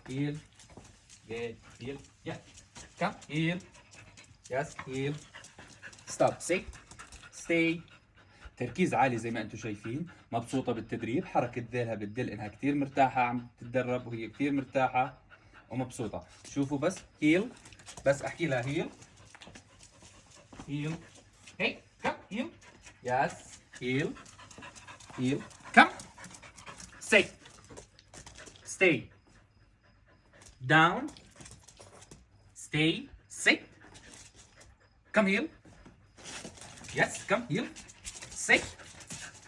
heel, good, heel, yeah, come, heel, yes, heel, stop, sit, stay. تركيز عالي زي ما انتم شايفين، مبسوطة بالتدريب، حركة ذيلها بتدل انها كتير مرتاحة عم تتدرب وهي كتير مرتاحة ومبسوطة. شوفوا بس هيل، بس احكي لها هيل هيل، هي كم هيل، يس هيل هيل، كم sit stay down stay sit, come heel, yes come heel, sit